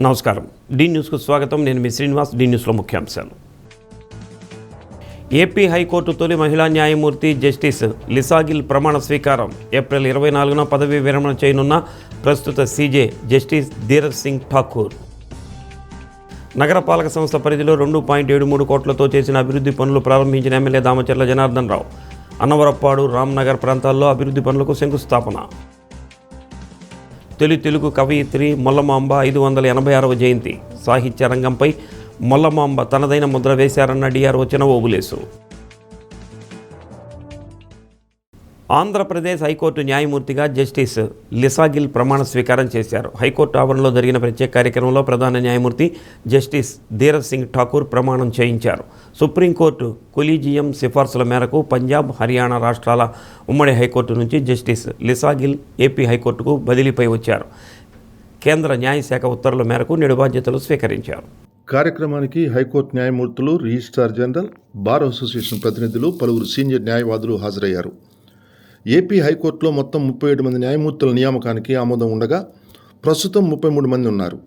నమస్కారం. డి న్యూస్కు స్వాగతం. నేను మీ శ్రీనివాస్. డి న్యూస్లో ముఖ్యాంశాలు. ఏపీ హైకోర్టు తొలి మహిళా న్యాయమూర్తి జస్టిస్ లిసాగిల్ ప్రమాణ స్వీకారం. ఏప్రిల్ 24న పదవీ విరమణ చేయనున్న ప్రస్తుత సీజే జస్టిస్ ధీరజ్ సింగ్ ఠాకూర్. నగరపాలక సంస్థ పరిధిలో 2.73 కోట్లతో చేసిన అభివృద్ధి పనులు ప్రారంభించిన ఎమ్మెల్యే దామచర్ల జనార్దన్ రావు. అన్నవరప్పాడు, రామ్నగర్ ప్రాంతాల్లో అభివృద్ధి పనులకు శంకుస్థాపన. తొలి తెలుగు కవయిత్రి మొల్లమాంబ 586వ జయంతి. సాహిత్య రంగంపై మొల్లమాంబ తనదైన ముద్ర వేశారన్న డిఆర్ఓ చినవోబులేసు. ఆంధ్రప్రదేశ్ హైకోర్టు న్యాయమూర్తిగా జస్టిస్ లిసాగిల్ ప్రమాణ స్వీకారం చేశారు. హైకోర్టు ఆవరణలో జరిగిన ప్రత్యేక కార్యక్రమంలో ప్రధాన న్యాయమూర్తి జస్టిస్ ధీరజ్ సింగ్ ఠాకూర్ ప్రమాణం చేయించారు. సుప్రీంకోర్టు కొలీజియం సిఫార్సుల మేరకు పంజాబ్, హర్యానా రాష్ట్రాల ఉమ్మడి హైకోర్టు నుంచి జస్టిస్ లిసాగిల్ ఏపీ హైకోర్టుకు బదిలీపై వచ్చారు. కేంద్ర న్యాయశాఖ ఉత్తర్వుల మేరకు నేడు బాధ్యతలు స్వీకరించారు. కార్యక్రమానికి హైకోర్టు న్యాయమూర్తులు, రిజిస్ట్రార్ జనరల్, బార్ అసోసియేషన్ ప్రతినిధులు, పలువురు సీనియర్ న్యాయవాదులు హాజరయ్యారు. ఏపీ హైకోర్టులో మొత్తం 37 మంది న్యాయమూర్తుల నియామకానికి ఆమోదం ఉండగా ప్రస్తుతం 33 మంది ఉన్నారు.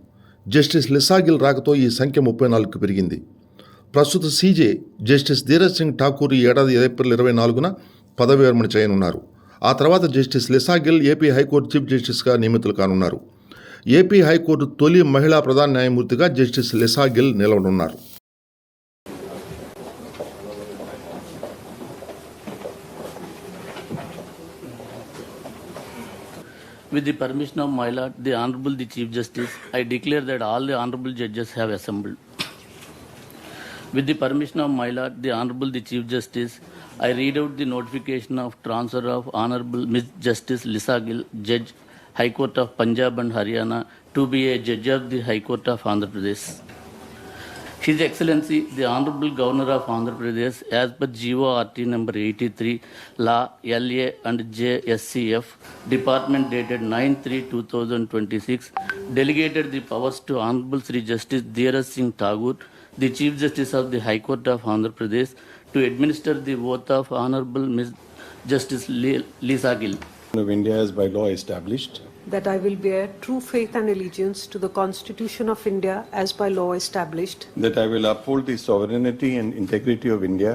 జస్టిస్ లిసాగిల్ రాకతో ఈ సంఖ్య 34కు పెరిగింది. ప్రస్తుత సీజే జస్టిస్ ధీరజ్ సింగ్ ఠాకూర్ ఈ ఏడాది ఏప్రిల్ 24న పదవి విరమణ చేయనున్నారు. ఆ తర్వాత justice Lisa Gill AP high court chief జస్టిస్గా నియమితులు కానున్నారు. ఏపీ హైకోర్టు తొలి మహిళా ప్రధాన న్యాయమూర్తిగా జస్టిస్ లిసాగిల్ నిలవనున్నారు. With the permission of my Lord, the Honorable the Chief Justice, I declare that all the Honorable Judges have assembled. With the permission of my Lord, the Honorable the Chief Justice, I read out the notification of transfer of Honorable Ms. Justice Lisagill, Judge, High Court of Punjab and Haryana, to be a Judge of the High Court of Andhra Pradesh. His Excellency, the Honorable Governor of Andhra Pradesh, as per GORT number 83, Law LA and JSCF, Department dated 9/3/2026, delegated the powers to Honorable Sri Justice Dheeraj Singh Thakur, the Chief Justice of the High Court of Andhra Pradesh, to administer the oath of Honorable Ms. Justice Lisagill. Of India is by law established. That I will bear true faith and allegiance to the Constitution of India as by law established. That I will uphold the sovereignty and integrity of India.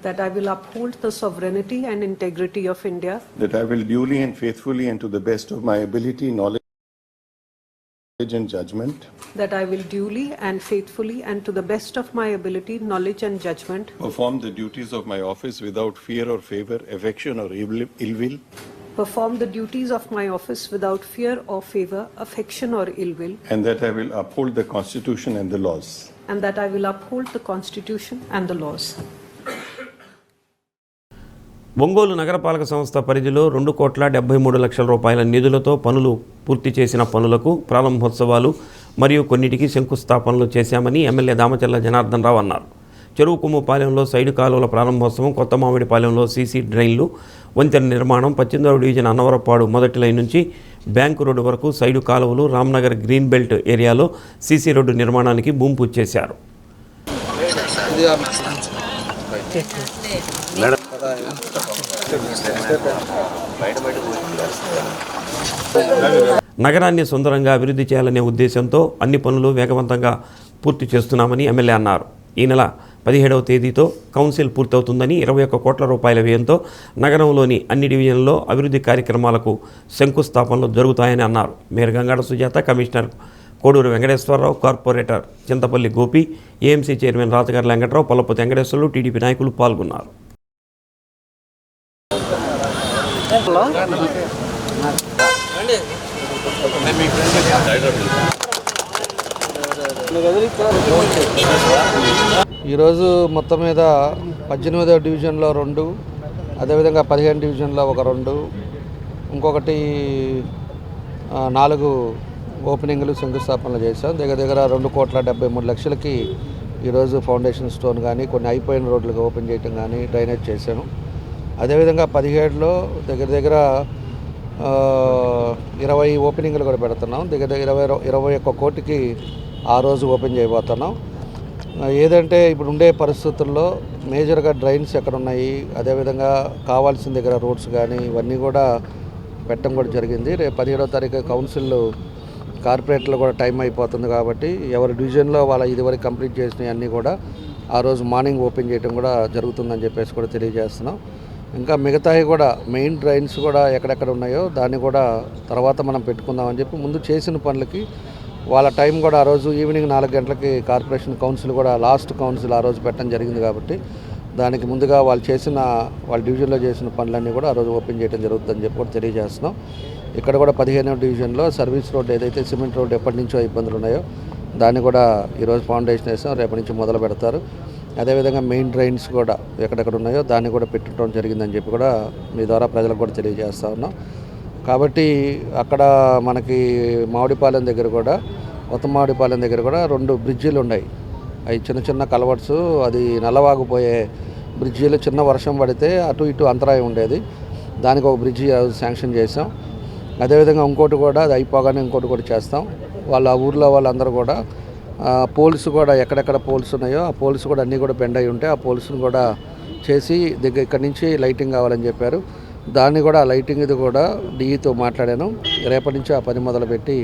That I will uphold the sovereignty and integrity of India. That I will duly and faithfully and to the best of my ability, knowledge and judgment. That I will duly and faithfully and to the best of my ability, knowledge and judgment. Perform the duties of my office without fear or favor, affection or ill will. Perform the duties of my office without fear or favor, affection or ill will. And that I will uphold the Constitution and the laws. And that I will uphold the Constitution and the laws. Ongole నగరపాలక సంస్థ పరిధిలో 2,73 లక్షల రూపాయల నిధులతో పనులు పూర్తి చేసిన పనులకు ప్రారంభోత్సవాలు మరియు కొన్నిటికి శంకుస్థాపనలు చేశామని ఎమ్మెల్యే దామచర్ల జనార్దన్ రావు అన్నారు. చెరువుకుమ్మపాలెంలో సైడు కాలువల ప్రారంభోత్సవం, కొత్త మామిడిపాలెంలో సీసీ డ్రైన్లు, వంతెన నిర్మాణం, 18వ డివిజన్ అన్నవరపాడు మొదటి లైన్ నుంచి బ్యాంకు రోడ్డు వరకు సైడు కాలువలు, రామ్నగర్ గ్రీన్ బెల్ట్ ఏరియాలో సీసీ రోడ్డు నిర్మాణానికి భూమి పూజ చేశారు. నగరాన్ని సుందరంగా అభివృద్ధి చేయాలనే ఉద్దేశంతో అన్ని పనులు వేగవంతంగా పూర్తి చేస్తున్నామని ఎమ్మెల్యే అన్నారు. ఈ నెల 17వ తేదీతో కౌన్సిల్ పూర్తవుతుందని, 21 కోట్ల రూపాయల వ్యయంతో నగరంలోని అన్ని డివిజన్లలో అభివృద్ధి కార్యక్రమాలకు శంకుస్థాపనలు జరుగుతాయని అన్నారు. Mayor Gangada Sujatha, commissioner Koduru Venkateswararao, corporator Chintapalli Gopi, AMC chairman Rathagari Venkatarao, Pollapati Venkateswarlu, TDP నాయకులు పాల్గొన్నారు. ఈరోజు మొత్తం మీద 18వ డివిజన్లో 2, అదేవిధంగా 15 డివిజన్లో ఒక 2, ఇంకొకటి 4 ఓపెనింగ్లు శంకుస్థాపనలు చేశాం. దగ్గర 2,73 లక్షలకి ఈరోజు ఫౌండేషన్ స్టోన్ కానీ, కొన్ని అయిపోయిన రోడ్లకు ఓపెన్ చేయటం కానీ, డ్రైనేజ్ చేశాను. అదేవిధంగా 17లో దగ్గర 20 ఓపెనింగ్లు కూడా పెడుతున్నాం. దగ్గర 21 కోటికి ఆ రోజు ఓపెన్ చేయబోతున్నాం. ఏదంటే ఇప్పుడు ఉండే పరిస్థితుల్లో మేజర్గా డ్రైన్స్ ఎక్కడ ఉన్నాయి, అదేవిధంగా కావాల్సిన దగ్గర రోడ్స్ కానీ ఇవన్నీ కూడా పెట్టడం కూడా జరిగింది. రేపు 17వ తారీఖు కౌన్సిల్ కార్పొరేట్లో కూడా టైం అయిపోతుంది కాబట్టి ఎవరి డివిజన్లో వాళ్ళ ఇదివరకు కంప్లీట్ చేసినవి అన్నీ కూడా ఆ రోజు మార్నింగ్ ఓపెన్ చేయడం కూడా జరుగుతుందని చెప్పేసి కూడా తెలియజేస్తున్నాం. ఇంకా మిగతాయి కూడా మెయిన్ డ్రైన్స్ కూడా ఎక్కడెక్కడ ఉన్నాయో దాన్ని కూడా తర్వాత మనం పెట్టుకుందామని చెప్పి ముందు చేసిన పనులకి వాళ్ళ టైం కూడా ఆ రోజు ఈవినింగ్ 4 గంటలకి కార్పొరేషన్ కౌన్సిల్ కూడా లాస్ట్ కౌన్సిల్ ఆ రోజు పెట్టడం జరిగింది కాబట్టి దానికి ముందుగా వాళ్ళ డివిజన్లో చేసిన పనులన్నీ కూడా ఆ రోజు ఓపెన్ చేయడం జరుగుతుందని చెప్పి కూడా తెలియజేస్తున్నాం. ఇక్కడ కూడా 15వ డివిజన్లో సర్వీస్ రోడ్ ఏదైతే సిమెంట్ రోడ్ ఎప్పటి నుంచో ఇబ్బందులు ఉన్నాయో దాన్ని కూడా ఈరోజు ఫౌండేషన్ వేసాం, రేపటి నుంచి మొదలు పెడతారు. అదేవిధంగా మెయిన్ డ్రైన్స్ కూడా ఎక్కడెక్కడ ఉన్నాయో దాన్ని కూడా పెట్టడం జరిగిందని చెప్పి కూడా మీ ద్వారా ప్రజలకు కూడా తెలియజేస్తా ఉన్నాం. కాబట్టి అక్కడ మనకి మామిడిపాలెం దగ్గర కూడా కొత్త మామిడిపాలెం దగ్గర కూడా 2 బ్రిడ్జీలు ఉన్నాయి. అవి చిన్న చిన్న కలవర్ట్స్, అది నల్లవాగుపోయే బ్రిడ్జీలు. చిన్న వర్షం పడితే అటు ఇటు అంతరాయం ఉండేది, దానికి ఒక బ్రిడ్జి శాంక్షన్ చేసాం. అదేవిధంగా ఇంకోటి కూడా అది అయిపోగానే ఇంకోటి కూడా చేస్తాం. వాళ్ళ ఊర్లో వాళ్ళందరూ కూడా పోల్స్ కూడా ఎక్కడెక్కడ పోల్స్ ఉన్నాయో ఆ పోల్స్ కూడా అన్నీ కూడా బెండ్ అయి ఉంటే ఆ పోల్స్ని కూడా చేసి ఇక్కడి నుంచి లైటింగ్ కావాలని చెప్పారు. దాన్ని కూడా లైటింగ్ ఇది కూడా డీఈతో మాట్లాడాను. రేపటి నుంచి ఆ పని మొదలుపెట్టి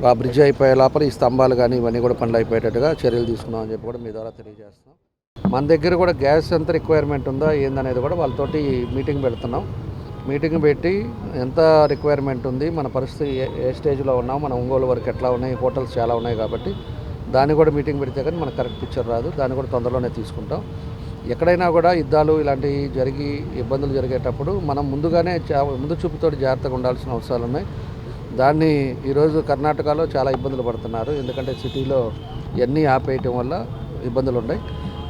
ఆ బ్రిడ్జ్ అయిపోయే లోపల ఈ స్తంభాలు కానీ ఇవన్నీ కూడా పనులు అయిపోయేటట్టుగా చర్యలు తీసుకున్నామని చెప్పి కూడా మీ ద్వారా తెలియజేస్తున్నాం. మన దగ్గర కూడా గ్యాస్ ఎంత రిక్వైర్మెంట్ ఉందో ఏందనేది కూడా వాళ్ళతోటి మీటింగ్ పెడుతున్నాం. మీటింగ్ పెట్టి ఎంత రిక్వైర్మెంట్ ఉంది, మన పరిస్థితి ఏ స్టేజ్లో ఉన్నాం, మన ఒంగోలు వరకు ఎట్లా ఉన్నాయి, హోటల్స్ చాలా ఉన్నాయి కాబట్టి దాన్ని కూడా మీటింగ్ పెడితే కానీ మనకు కరెక్ట్ పిక్చర్ రాదు. దాన్ని కూడా తొందరలోనే తీసుకుంటాం. ఎక్కడైనా కూడా యుద్ధాలు ఇలాంటివి జరిగి ఇబ్బందులు జరిగేటప్పుడు మనం ముందుగానే ముందు చూపుతోటి జాగ్రత్తగా ఉండాల్సిన అవసరాలు ఉన్నాయి. దాన్ని ఈరోజు కర్ణాటకలో చాలా ఇబ్బందులు పడుతున్నారు, ఎందుకంటే సిటీలో ఇవన్నీ ఆపేయటం వల్ల ఇబ్బందులు ఉన్నాయి.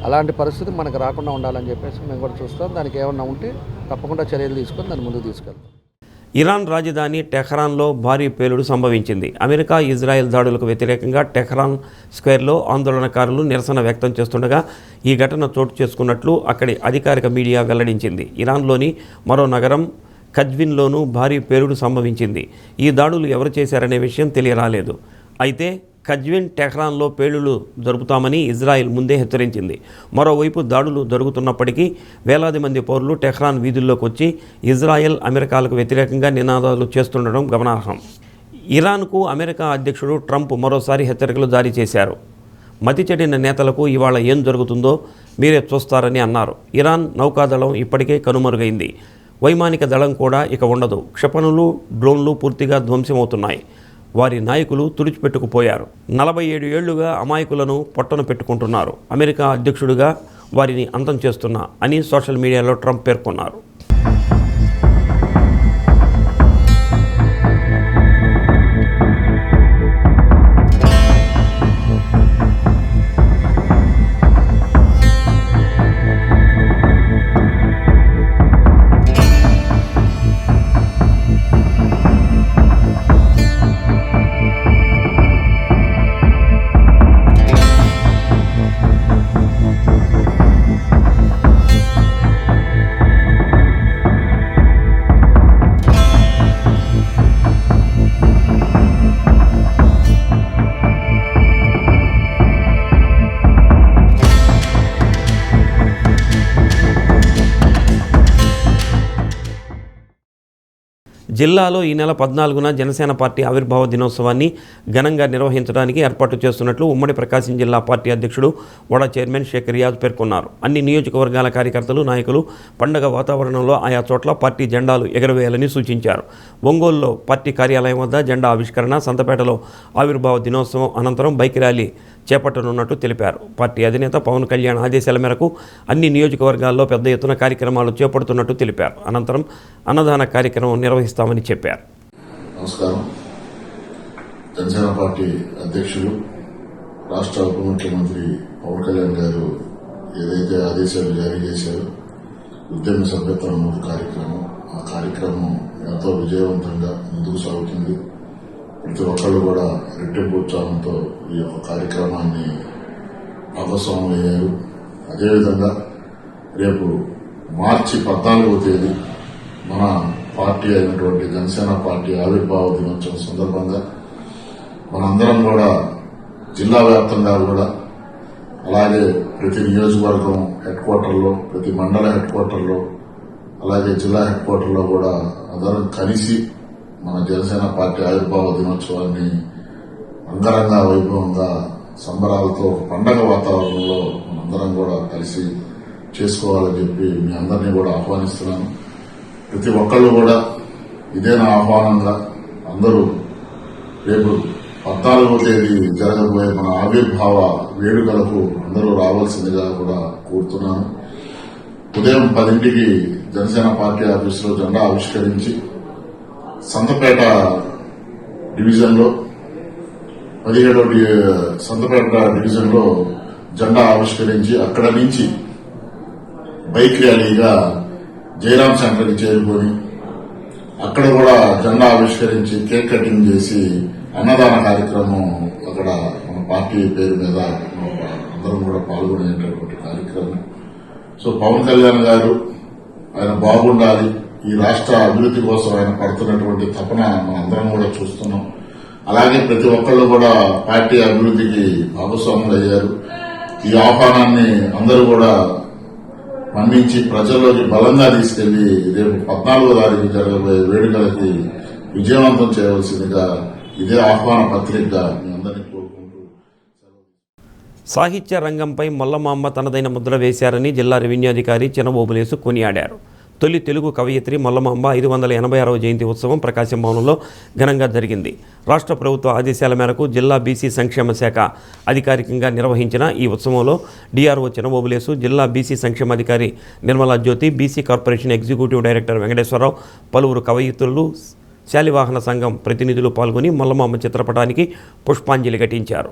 అలాంటి పరిస్థితి మనకు రాకుండా ఉండాలని చెప్పేసి మేము కూడా చూస్తాం. దానికి ఏమన్నా ఉంటే తప్పకుండా చర్యలు తీసుకొని దాన్ని ముందుకు తీసుకెళ్తాం. ఇరాన్ రాజధాని టెహ్రాన్లో భారీ పేలుడు సంభవించింది. అమెరికా ఇజ్రాయెల్ దాడులకు వ్యతిరేకంగా టెహ్రాన్ స్క్వేర్లో ఆందోళనకారులు నిరసన వ్యక్తం చేస్తుండగా ఈ ఘటన చోటు చేసుకున్నట్లు అక్కడి అధికారిక మీడియా వెల్లడించింది. ఇరాన్లోని మరో నగరం ఖజ్విన్లోనూ భారీ పేలుడు సంభవించింది. ఈ దాడులు ఎవరు చేశారనే విషయం తెలియరాలేదు. అయితే ఖజ్విన్, టెహ్రాన్లో పేలుళ్లు జరుపుతామని ఇజ్రాయెల్ ముందే హెచ్చరించింది. మరోవైపు దాడులు జరుగుతున్నప్పటికీ వేలాది మంది పౌరులు టెహ్రాన్ వీధుల్లోకి వచ్చి ఇజ్రాయెల్, అమెరికాలకు వ్యతిరేకంగా నినాదాలు చేస్తుండడం గమనార్హం. ఇరాన్కు అమెరికా అధ్యక్షుడు ట్రంప్ మరోసారి హెచ్చరికలు జారీ చేశారు. మతి చెడిన నేతలకు ఇవాళ ఏం జరుగుతుందో మీరే చూస్తారని అన్నారు. ఇరాన్ నౌకాదళం ఇప్పటికే కనుమరుగైంది. వైమానిక దళం కూడా ఇక ఉండదు. క్షిపణులు, డ్రోన్లు పూర్తిగా ధ్వంసమవుతున్నాయి. వారి నాయకులు తుడిచిపెట్టుకుపోయారు. 47 ఏళ్లుగా అమాయకులను పొట్టన పెట్టుకుంటున్నారు. అమెరికా అధ్యక్షుడిగా వారిని అంతం చేస్తున్నా అని సోషల్ మీడియాలో ట్రంప్ పేర్కొన్నారు. జిల్లాలో ఈ నెల 14న జనసేన పార్టీ ఆవిర్భావ దినోత్సవాన్ని ఘనంగా నిర్వహించడానికి ఏర్పాటు చేస్తున్నట్లు ఉమ్మడి ప్రకాశం జిల్లా పార్టీ అధ్యక్షుడు వడా చైర్మన్ షేక్ రియాజ్ పేర్కొన్నారు. అన్ని నియోజకవర్గాల కార్యకర్తలు, నాయకులు పండగ వాతావరణంలో ఆయా చోట్ల పార్టీ జెండాలు ఎగరవేయాలని సూచించారు. ఒంగోలులో పార్టీ కార్యాలయం వద్ద జెండా ఆవిష్కరణ, సంతపేటలో ఆవిర్భావ దినోత్సవం అనంతరం బైక్ ర్యాలీ చేపట్టనున్నట్టు తెలిపారు. పార్టీ అధినేత పవన్ కళ్యాణ్ ఆదేశాల మేరకు అన్ని నియోజకవర్గాల్లో పెద్ద ఎత్తున కార్యక్రమాలు చేపడుతున్నట్టు తెలిపారు. అనంతరం అన్నదాన కార్యక్రమం నిర్వహిస్తామని చెప్పారు. నమస్కారం. జనసేన పార్టీ అధ్యక్షులు, రాష్ట్ర ఉప ముఖ్యమంత్రి పవన్ కళ్యాణ్ గారు ఏదైతే ఆదేశాలు జారీ చేశారో ఉద్యమ సభ్యత్వ నమోదు కార్యక్రమం, ఆ కార్యక్రమం ఎంతో విజయవంతంగా ముందుకు సాగుతుంది. ప్రతి ఒక్కళ్ళు కూడా రెట్టింపు ఉత్సాహంతో ఈ యొక్క కార్యక్రమాన్ని భాగస్వాములయ్యారు. అదేవిధంగా రేపు మార్చి 14వ తేదీ మన పార్టీ అయినటువంటి జనసేన పార్టీ ఆవిర్భావ దినోత్సవం సందర్భంగా మనందరం కూడా జిల్లా వ్యాప్తంగా కూడా, అలాగే ప్రతి నియోజకవర్గం హెడ్ క్వార్టర్లో, ప్రతి మండల హెడ్ క్వార్టర్లో, అలాగే జిల్లా హెడ్ క్వార్టర్లో కూడా అందరం కలిసి మన జనసేన పార్టీ ఆవిర్భావ దినోత్సవాన్ని అంగరంగ వైభవంగా సంబరాలతో ఒక పండగ వాతావరణంలో మనందరం కూడా కలిసి చేసుకోవాలని చెప్పి మీ అందరినీ కూడా ఆహ్వానిస్తున్నాను. ప్రతి ఒక్కళ్ళు కూడా ఇదే నా ఆహ్వానంగా అందరూ రేపు 14వ తేదీ జరగబోయే మన ఆవిర్భావ వేడుకలకు అందరూ రావాల్సిందిగా కూడా కోరుతున్నాను. ఉదయం 10ంటికి జనసేన పార్టీ ఆఫీసులో జెండా ఆవిష్కరించి సంతపేట డివిజన్లో 17వ సంతపేట డివిజన్లో జెండా ఆవిష్కరించి అక్కడ నుంచి బైక్ ర్యాలీగా జయరాం సెంటర్కి చేరుకొని అక్కడ కూడా జెండా ఆవిష్కరించి కేక్ కటింగ్ చేసి అన్నదాన కార్యక్రమం అక్కడ మన పార్టీ పేరు మీద అందరం కూడా పాల్గొనేటటువంటి కార్యక్రమం. సో పవన్ కళ్యాణ్ గారు ఆయన బాగుండాలి, ఈ రాష్ట్ర అభివృద్ధి కోసం ఆయన పడుతున్నటువంటి తపన మనందరం కూడా చూస్తున్నాం. అలాగే ప్రతి ఒక్కళ్ళు కూడా పార్టీ అభివృద్ధికి భాగస్వాములు అయ్యారు. ఈ ఆహ్వానాన్ని అందరూ కూడా మన్నించి ప్రజల్లోకి బలంగా తీసుకెళ్లి రేపు 14వ తారీఖు జరగబోయే వేడుకలకి విజయవంతం చేయవలసిందిగా ఇదే ఆహ్వాన పత్రికగా మీ అందరినీ కోరుకుంటూ సాహిత్య రంగంపై మొల్లమాంబ తనదైన ముద్ర వేశారని జిల్లా రెవెన్యూ అధికారి చినబోబులేసు కొనియాడారు. తొలి తెలుగు కవయిత్రి మొల్లమాంబ 586వ జయంతి ఉత్సవం ప్రకాశం భవనంలో ఘనంగా జరిగింది. రాష్ట్ర ప్రభుత్వ ఆదేశాల మేరకు జిల్లా బీసీ సంక్షేమ శాఖ అధికారికంగా నిర్వహించిన ఈ ఉత్సవంలో డిఆర్ఓ చినబోబులేసు, జిల్లా బీసీ సంక్షేమాధికారి Nirmala Jyothi, BC corporation executive director Venkateswararao, పలువురు కవయిత్రులు, శాలివాహన సంఘం ప్రతినిధులు పాల్గొని మొల్లమాంబ చిత్రపటానికి పుష్పాంజలి ఘటించారు.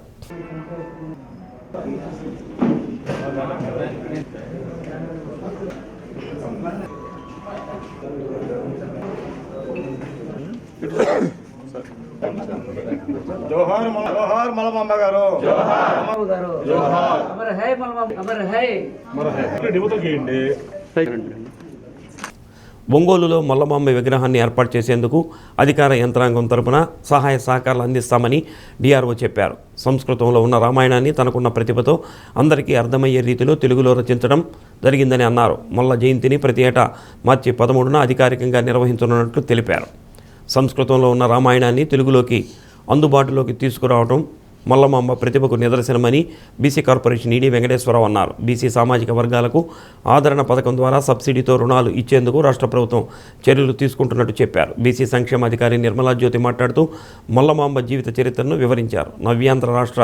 జోహార్ జోహార్ మల్లమాంబ గారు, జోహార్ అమర్ హై మల్లమాంబ, అమర్ హై. ఒంగోలులో మొల్లమాంబ విగ్రహాన్ని ఏర్పాటు చేసేందుకు అధికార యంత్రాంగం తరపున సహాయ సహకారాలు అందిస్తామని డిఆర్ఓ చెప్పారు. సంస్కృతంలో ఉన్న రామాయణాన్ని తనకున్న ప్రతిభతో అందరికీ అర్థమయ్యే రీతిలో తెలుగులో రచించడం జరిగిందని అన్నారు. మొల్ల జయంతిని ప్రతి ఏటా మార్చి 13న అధికారికంగా నిర్వహించనున్నట్లు తెలిపారు. సంస్కృతంలో ఉన్న రామాయణాన్ని తెలుగులోకి అందుబాటులోకి తీసుకురావడం మొల్లమాంబ ప్రతిభకు నిదర్శనమని బీసీ కార్పొరేషన్ ఈడీ వెంకటేశ్వరరావు అన్నారు. బీసీ సామాజిక వర్గాలకు ఆదరణ పథకం ద్వారా సబ్సిడీతో రుణాలు ఇచ్చేందుకు రాష్ట్ర ప్రభుత్వం చర్యలు తీసుకుంటున్నట్టు చెప్పారు. బీసీ సంక్షేమాధికారి నిర్మలా జ్యోతి మాట్లాడుతూ మొల్లమాంబ జీవిత చరిత్రను వివరించారు. నవ్యాంధ్ర రాష్ట్ర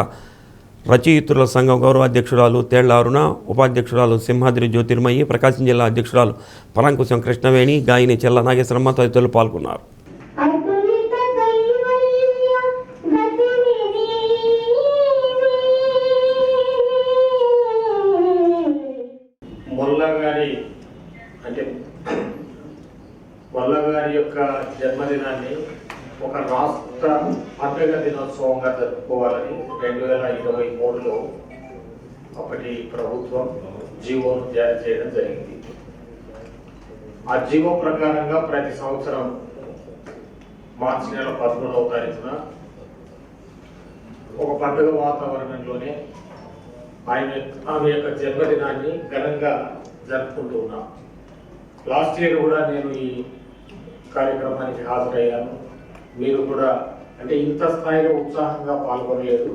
రచయిత్రుల సంఘం గౌరవ అధ్యక్షురాలు తేళ్ల అరుణ, ఉపాధ్యక్షురాలు సింహాద్రి జ్యోతిర్మయి, ప్రకాశం జిల్లా అధ్యక్షురాలు పరంకుశం కృష్ణవేణి, గాయని చెల్ల నాగేశ్వరమ్మ తదితరులు పాల్గొన్నారు. మొల్ల గారి యొక్క జన్మదినాన్ని ఒక రాష్ట్ర పండుగ దినోత్సవంగా జరుపుకోవాలని 2023లో అప్పటి ప్రభుత్వం జీవోను జారీ చేయడం జరిగింది. ఆ జీవో ప్రకారంగా ప్రతి సంవత్సరం మార్చి నెల 11వ తారీఖున ఒక పండుగ వాతావరణంలోనే ఆమె యొక్క జన్మదినాన్ని ఘనంగా జరుపుకుంటూ ఉన్నాం. లాస్ట్ ఇయర్ కూడా నేను ఈ కార్యక్రమానికి హాజరయ్యాను. మీరు కూడా అంటే ఇంత స్థాయిలో ఉత్సాహంగా పాల్గొనలేదు.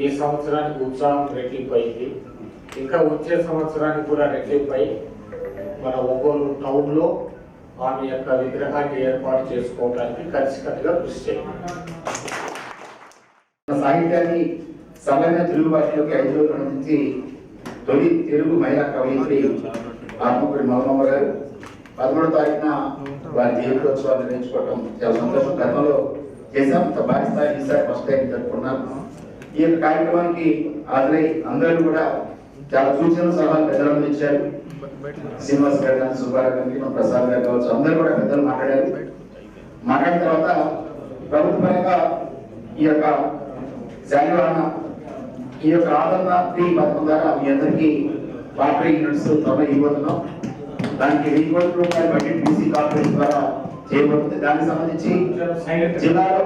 ఈ సంవత్సరానికి ఉత్సాహం రెట్టింపు అయింది. ఇంకా వచ్చే సంవత్సరానికి కూడా రెట్టింపై మన ఒంగోలు టౌన్లో ఆమె యొక్క విగ్రహాన్ని ఏర్పాటు చేసుకోవడానికి కలిసికట్టుగా కృషి చేయాలి. సాహిత్యాన్ని సమగ్ర తెలుగు భాషలోకి 5 రోజుల నుంచి తొలి తెలుగు మహిళా కవయిత్రి ఆత్మకూరి మొల్లమాంబ గారు 13వ తారీఖున వారి జయంత్యోత్సవాలు నిర్వహించుకోవడం చాలా సంతోషం. గతంలో చేసాం, భారీ స్థాయి ఈసారి ఫస్ట్ టైం జరుపుకున్నాం. ఈ యొక్క కార్యక్రమానికి హాజరై అందరూ కూడా చాలా సూచనలు సలహాలు పెద్దలందరూ ఇచ్చారు. శ్రీనివాస్ గారు కానీ, సుబ్బారావు గారికి, మన ప్రసాద్ గారు కావచ్చు, అందరూ కూడా పెద్దలు మాట్లాడారు. మాట్లాడిన తర్వాత ప్రభుత్వ పరంగా ఈ యొక్క శాలివాహన ఈ యొక్క ఆదరణ పథకం ద్వారా మీ అందరికీ వాటర్ యూనిట్స్ త్వరగా ఇవ్వబోతున్నాం. దానికి 1000 కోట్ల రూపాయల బడ్జెట్ బీసీ కార్పొరేషన్ ద్వారా చేయబడుతుంది. దానికి సంబంధించి జిల్లాలో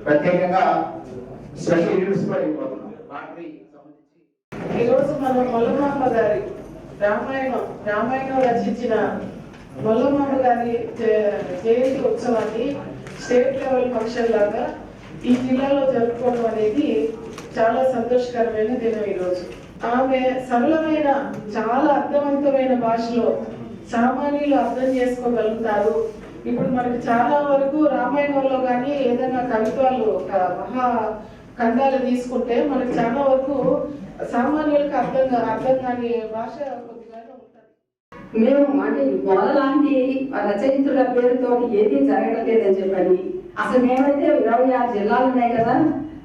ప్రత్యేకంగా స్పెషల్ యూనిట్స్ కూడా ఇవ్వబోతున్నాం. ఈరోజు మన మొల్లమాంబ గారి రామాయణం రచించిన మొల్లమాంబ గారి జయంతి ఉత్సవాన్ని స్టేట్ లెవెల్ ఫంక్షన్ లాగా ఈ జిల్లాలో జరుపుకోవడం అనేది చాలా సంతోషకరమైన దినం ఈరోజు. ఆమె సరళమైన చాలా అర్థవంతమైన భాషలో సామాన్యులు అర్థం చేసుకోగలుగుతారు. ఇప్పుడు మనకి చాలా వరకు రామాయణంలో కానీ ఏదైనా కవిత్వాలు మహా కందాలు తీసుకుంటే మనకి చాలా వరకు సామాన్యులకు అర్థం కాని భాష కొద్దిగానే ఉంటుంది. మేము అంటే మొదలాంటి రచయితుల పేరుతో ఏది జరగట్లేదని చెప్పని అసలు మేమైతే 26 జిల్లాలు ఉన్నాయి కదా,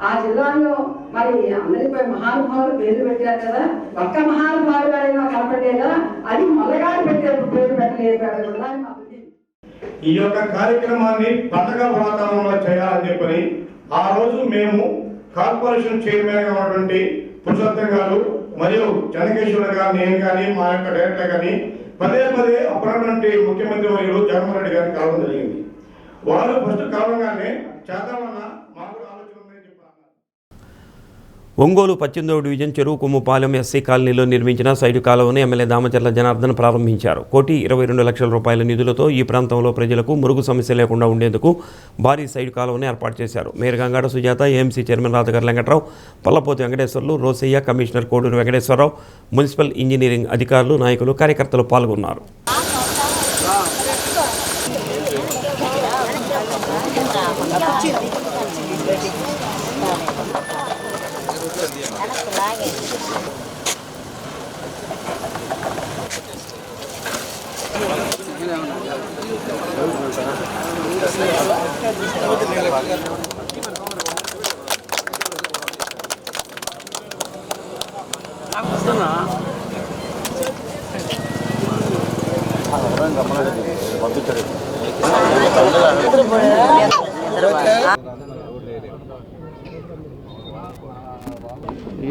ఆ జిల్లాలో మరి అందరిపై మహానుభావులు పేర్లు పెట్టారు కదా, ఒక్క మహానుభావులు అయినా కనపడేదా? అది మొదలగాడు పెట్టే పేరు పెట్టలేదు. ఈ యొక్క కార్యక్రమాన్ని పండగ వాతావరణంలో చేయాలని చెప్పని ఆ రోజు మేము కార్పొరేషన్ చైర్మన్ గా ఉన్నటువంటి పురుషోత్తం గారు మరియు జనకేశ్వర్ గారు, నేను కానీ మా యొక్క డైరెక్టర్ కానీ పదే అప్పుడున్నటువంటి ముఖ్యమంత్రి వర్యులు జగన్మోహన్ రెడ్డి గారిని కలవడం జరిగింది. వారు ఫస్ట్ కలవగానే చేద్దామన్నా మాకు ఆలోచన ఉందని చెప్పారు. ఒంగోలు 18వ డివిజన్ చెరువు కొమ్ముపాలెం ఎస్సీ కాలనీలో నిర్మించిన సైడు కాలువను ఎమ్మెల్యే దామచర్ల జనార్దన్ ప్రారంభించారు. 1,22 లక్షల రూపాయల నిధులతో ఈ ప్రాంతంలో ప్రజలకు మురుగు సమస్య లేకుండా ఉండేందుకు భారీ సైడు కాలువను ఏర్పాటు చేశారు. Mayor Gangada Sujatha, AMC chairman Radhagari Venkatrao, Pallapothi Venkateswarlu, Rosaiah, commissioner Koduru Venkateswararao, municipal engineering అధికారులు, నాయకులు, కార్యకర్తలు పాల్గొన్నారు.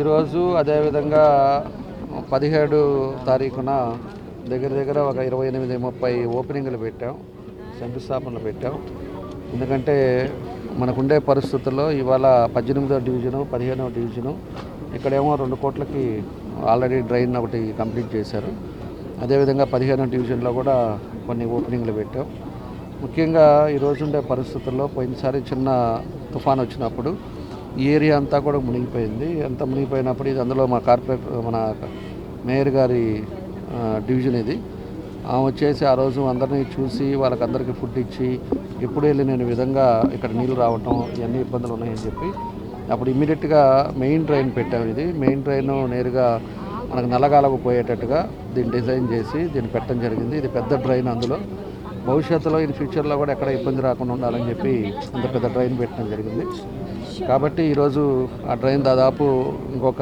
ఈరోజు అదేవిధంగా 17 తారీఖున దగ్గర ఒక 28-30 ఓపెనింగ్లు పెట్టాం, శంకుస్థాపనలు పెట్టాం. ఎందుకంటే మనకుండే పరిస్థితుల్లో ఇవాళ 18వ డివిజను, 15వ డివిజను, ఇక్కడేమో 2 కోట్లకి ఆల్రెడీ డ్రైన్ ఒకటి కంప్లీట్ చేశారు. అదేవిధంగా 15వ డివిజన్లో కూడా కొన్ని ఓపెనింగ్లు పెట్టాం. ముఖ్యంగా ఈరోజు ఉండే పరిస్థితుల్లో పోయినసారి చిన్న తుఫాన్ వచ్చినప్పుడు ఈ ఏరియా అంతా కూడా మునిగిపోయింది. అంతా మునిగిపోయినప్పుడు ఇది అందులో మన మేయర్ గారి డివిజన్ ఇది. ఆమె వచ్చేసి ఆ రోజు అందరినీ చూసి వాళ్ళకందరికీ ఫుడ్ ఇచ్చి ఎప్పుడు వెళ్ళిన విధంగా ఇక్కడ నీళ్ళు రావటం ఇవన్నీ ఇబ్బందులు ఉన్నాయని చెప్పి అప్పుడు ఇమ్మీడియట్గా మెయిన్ డ్రైన్ పెట్టాము. ఇది మెయిన్ డ్రైన్ నేరుగా మనకు నల్లగాలకు పోయేటట్టుగా దీన్ని డిజైన్ చేసి దీన్ని పెట్టడం జరిగింది. ఇది పెద్ద డ్రైన్, అందులో భవిష్యత్తులో ఇన్ ఫ్యూచర్లో కూడా ఎక్కడ ఇబ్బంది రాకుండా ఉండాలని చెప్పి ఇంత పెద్ద డ్రైన్ పెట్టడం జరిగింది. కాబట్టి ఈరోజు ఆ డ్రైన్ దాదాపు ఇంకొక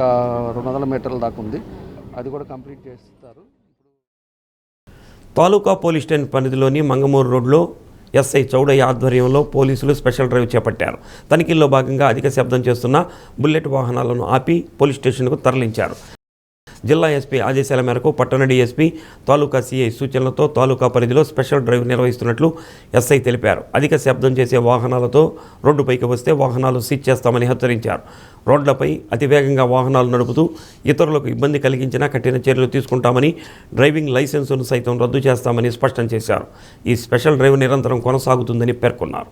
200 మీటర్ల దాకా ఉంది, అది కూడా కంప్లీట్ చేస్తారు. తాలూకా పోలీస్ స్టేషన్ పరిధిలోని మంగమూరు రోడ్లో ఎస్ఐ చౌడయ్య ఆధ్వర్యంలో పోలీసులు స్పెషల్ డ్రైవ్ చేపట్టారు. తనిఖీల్లో భాగంగా అధిక శబ్దం చేస్తున్న బుల్లెట్ వాహనాలను ఆపి పోలీస్ స్టేషన్కు తరలించారు. జిల్లా ఎస్పీ ఆదేశాల మేరకు పట్టణ డీఎస్పీ, తాలూకా సీఐ సూచనలతో తాలూకా పరిధిలో స్పెషల్ డ్రైవ్ నిర్వహిస్తున్నట్లు ఎస్ఐ తెలిపారు. అధిక శబ్దం చేసే వాహనాలతో రోడ్డుపైకి వస్తే వాహనాలు సీజ్ చేస్తామని హెచ్చరించారు. రోడ్లపై అతివేగంగా వాహనాలు నడుపుతూ ఇతరులకు ఇబ్బంది కలిగించినా కఠిన చర్యలు తీసుకుంటామని, డ్రైవింగ్ లైసెన్సును సైతం రద్దు చేస్తామని స్పష్టం చేశారు. ఈ స్పెషల్ డ్రైవ్ నిరంతరం కొనసాగుతుందని పేర్కొన్నారు.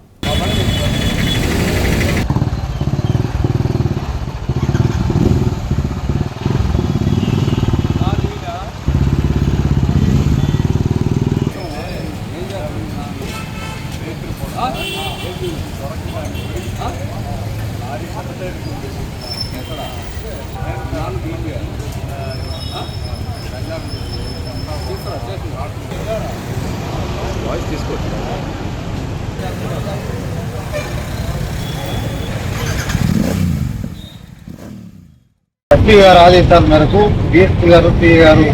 ఎస్పీ గారు ఆదేశాల మేరకు, డిఎస్పీ గారు, పిఏ గారు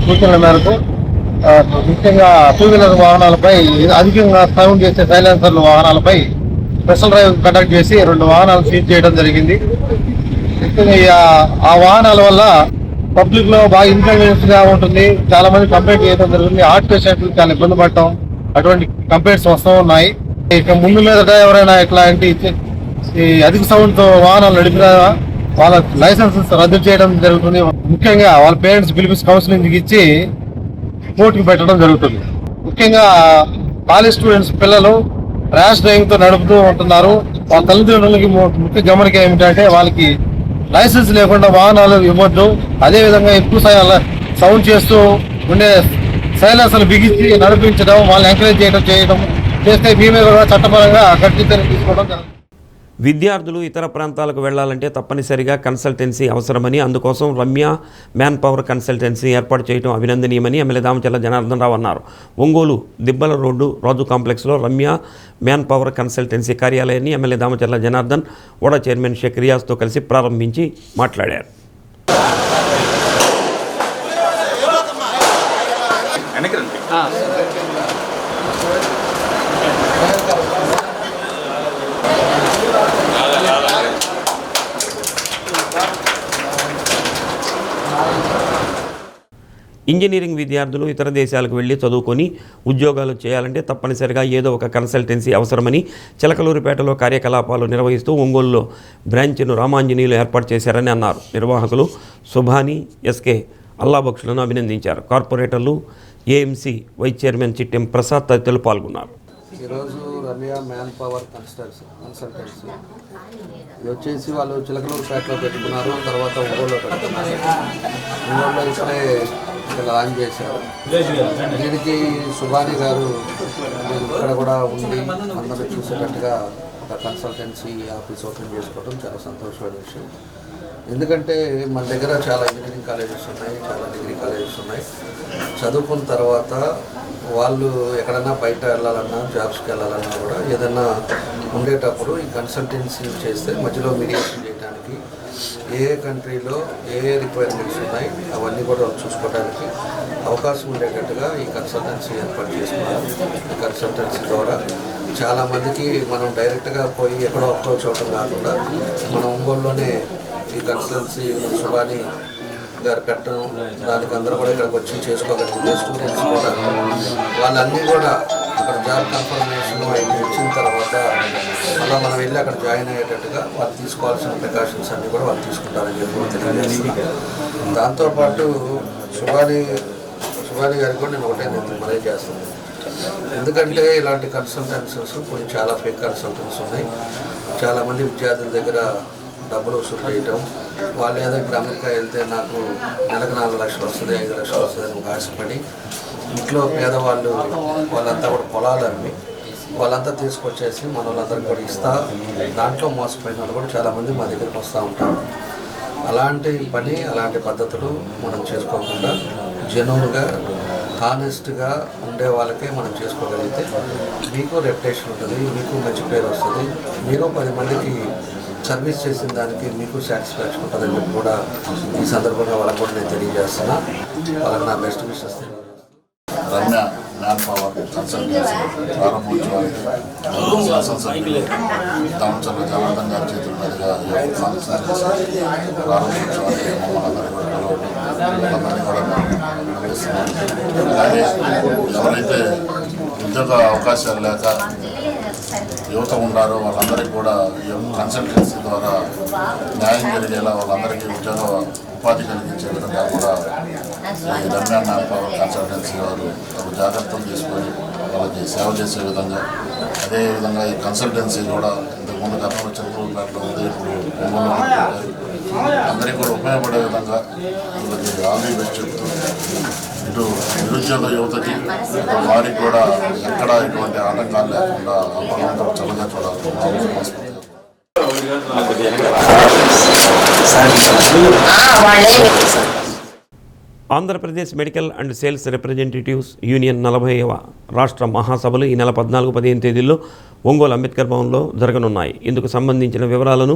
సూచనల మేరకు ముఖ్యంగా 2 వీలర్ వాహనాలపై అధికంగా సౌండ్ చేసే సైలెన్సర్ల వాహనాలపై స్పెషల్ డ్రైవ్ కండక్ట్ చేసి 2 వాహనాలు సీజ్ చేయడం జరిగింది. ముఖ్యంగా ఆ వాహనాల వల్ల పబ్లిక్ లో బాగా ఇన్కన్వీనియన్స్ గా ఉంటుంది. చాలా మంది కంప్లైంట్ చేయడం జరుగుతుంది. హార్ట్ పేషెంట్లు చాలా ఇబ్బంది పడటం, అటువంటి కంప్లైంట్స్ వస్తూ ఉన్నాయి. ఇక ముందు మీద ఎవరైనా ఇట్లాంటి అధిక సౌండ్ తో వాహనాలు నడిపినా వాళ్ళ లైసెన్స్ రద్దు చేయడం జరుగుతుంది. ముఖ్యంగా వాళ్ళ పేరెంట్స్ పిలిపించి కౌన్సిలింగ్ ఇచ్చి కోర్టుకు పెట్టడం జరుగుతుంది. ముఖ్యంగా కాలేజ్ స్టూడెంట్స్ పిల్లలు ర్యాష్ డ్రైవింగ్ తో నడుపుతూ ఉంటున్నారు. వాళ్ళ తల్లిదండ్రులకి ముఖ్య గమనిక ఏమిటంటే వాళ్ళకి లైసెన్స్ లేకుండా వాహనాలు ఇవ్వద్దు. అదేవిధంగా ఎక్కువ సౌండ్ చేస్తూ ఉండే సైలెన్సర్లు బిగించి నడిపించడం, వాళ్ళని ఎంకరేజ్ చేయడం చేస్తే మీ మీద కూడా చట్టపరంగా గట్టి చర్యలు తీసుకోవడం జరుగుతుంది. విద్యార్థులు ఇతర ప్రాంతాలకు వెళ్లాలంటే తప్పనిసరిగా కన్సల్టెన్సీ అవసరమని, అందుకోసం రమ్య మ్యాన్ పవర్ కన్సల్టెన్సీ ఏర్పాటు చేయడం అభినందనీయమని ఎమ్మెల్యే దామచర్ల జనార్దన్ రావు అన్నారు. ఒంగోలు దిబ్బల రోడ్డు రాజు కాంప్లెక్స్లో రమ్య మ్యాన్ పవర్ కన్సల్టెన్సీ కార్యాలయాన్ని ఎమ్మెల్యే దామచర్ల జనార్దన్ ఓడా చైర్మన్ షేక్ రియాజ్తో కలిసి ప్రారంభించి మాట్లాడారు. ఇంజనీరింగ్ విద్యార్థులు ఇతర దేశాలకు వెళ్లి చదువుకొని ఉద్యోగాలు చేయాలంటే తప్పనిసరిగా ఏదో ఒక కన్సల్టెన్సీ అవసరమని, చిలకలూరిపేటలో కార్యకలాపాలు నిర్వహిస్తూ ఒంగోలులో బ్రాంచ్ను రామాంజనీయులు ఏర్పాటు చేశారని అన్నారు. నిర్వాహకులు సుభాని ఎస్కే అల్లాబక్షులను అభినందించారు. కార్పొరేటర్లు, AMC vice chairman Chittem Prasad తదితరులు పాల్గొన్నారు. ఈరోజు రమ్య మ్యాన్ పవర్ కన్సల్టెన్సీ ఇది వచ్చేసి వాళ్ళు చిలకలూరుపేటలో పెట్టుకున్నారు, తర్వాత ఒంగోలులో పెట్టుకున్నారు. ఒంగోలులో ఇప్పుడే ఇక్కడ లాంచ్ చేశారు. దీనికి సుభాని గారు ఇక్కడ కూడా ఉండి అందరూ చూసేటట్టుగా ఒక కన్సల్టెన్సీ ఆఫీస్ ఓపెన్ చేసుకోవడం చాలా సంతోషమైన విషయం. ఎందుకంటే మన దగ్గర చాలా ఇంజనీరింగ్ కాలేజెస్ ఉన్నాయి, చాలా డిగ్రీ కాలేజెస్ ఉన్నాయి. చదువుకున్న తర్వాత వాళ్ళు ఎక్కడన్నా బయట వెళ్ళాలన్నా, జాబ్స్కి వెళ్ళాలన్నా కూడా ఏదన్నా ఉండేటప్పుడు ఈ కన్సల్టెన్సీ చేస్తే మధ్యలో మీడియేషన్ చేయడానికి ఏ కంట్రీలో ఏ రిక్వైర్మెంట్స్ ఉన్నాయి అవన్నీ కూడా చూసుకోవడానికి అవకాశం ఉండేటట్టుగా ఈ కన్సల్టెన్సీ ఏర్పాటు చేసుకున్నారు. ఈ కన్సల్టెన్సీ ద్వారా చాలామందికి మనం డైరెక్ట్గా పోయి ఎక్కడో అప్రోచ్ అవ్వడం కాకుండా మన ఒంగోలులోనే ఈ కన్సల్టెన్సీ సుభాని గారు పెట్టడం, దానికి అందరూ కూడా ఇక్కడికి వచ్చి చేసుకోగలిగితే స్టూడెంట్స్ కూడా వాళ్ళన్నీ కూడా అక్కడ జాబ్ కన్ఫర్మేషన్ అవి ఇచ్చిన తర్వాత మళ్ళీ మనం వెళ్ళి అక్కడ జాయిన్ అయ్యేటట్టుగా వాళ్ళు తీసుకోవాల్సిన ప్రికాషన్స్ అన్నీ కూడా వాళ్ళు తీసుకుంటారని చెప్పి తెలియజేస్తున్నాను. దాంతోపాటు సుభాని గారికి కూడా నేను ఒకటే మనవి చేస్తాను. ఎందుకంటే ఇలాంటి కన్సల్టెన్సీస్ కొన్ని చాలా ఫేక్ కన్సల్టెన్సీ ఉన్నాయి. చాలామంది విద్యార్థుల దగ్గర డబ్బులు వసూలు చేయటం, వాళ్ళు ఏదో ఇప్పుడు అమెరికా వెళ్తే నాకు నెలకు 4 లక్షలు వస్తుంది, 5 లక్షలు వస్తుంది అని ఆశపడి ఇంట్లో పేదవాళ్ళు వాళ్ళంతా కూడా పొలాలు అమ్మి వాళ్ళంతా తీసుకొచ్చేసి మన వాళ్ళందరికీ కూడా ఇస్తా దాంట్లో మోసపోయిన వాళ్ళు కూడా చాలామంది మా దగ్గరికి వస్తూ ఉంటారు. అలాంటి పని, అలాంటి పద్ధతులు మనం చేసుకోకుండా జెన్యూన్గా హానెస్ట్గా ఉండే వాళ్ళకే మనం చేసుకోగలిగితే మీకు రెప్యుటేషన్ ఉంటుంది, మీకు మంచి పేరు వస్తుంది, మీరు 10 మందికి సర్వీస్ చేసిన దానికి మీకు సాటిస్ఫాక్షన్ ఉంటుందని చెప్పి కూడా ఈ సందర్భంగా వాళ్ళకు కూడా నేను తెలియజేస్తున్నా. వాళ్ళకి నా best wishes. Ramya man power consultancy ప్రారంభోత్సవానికి శాసనసభ్యులు దామచర్ల జనార్దన్ గారి చేతుల మీదుగా కన్సల్టెన్సీ ప్రారంభోత్సవానికి మమ్మల్ని కూడా అభినందిస్తున్నాం. అలాగే ఎవరైతే ఉద్యోగ అవకాశాలు లేక యువత ఉన్నారో వాళ్ళందరికీ కూడా ఈ కన్సల్టెన్సీ ద్వారా న్యాయం జరిగేలా వాళ్ళందరికీ ఉపాధి కలిగించే విధంగా కూడా ఈ రమ్య మ్యాన్ పవర్ కన్సల్టెన్సీ వారు తగు జాగ్రత్తలు తీసుకొని వాళ్ళకి సేవ చేసే విధంగా, అదేవిధంగా ఈ కన్సల్టెన్సీ కూడా ఇంతకుముందు గతంలో చిలకలూరుపేటలో ఉంది, ఇప్పుడు అందరికీ కూడా ఉపయోగపడే విధంగా వీళ్ళకి ఆల్ బెస్ట్ చెప్తూ ఇటు నిరుద్యోగ యువతకి వారికి కూడా ఎక్కడ ఎటువంటి ఆటంకాలు లేకుండా భగవంతుడు చల్లగా చూడాలి. Andhra Pradesh medical and sales representatives union 40వ రాష్ట్ర మహాసభలు ఈ నెల 14-15 తేదీల్లో ఒంగోలు అంబేద్కర్ భవన్లో జరగనున్నాయి. ఇందుకు సంబంధించిన వివరాలను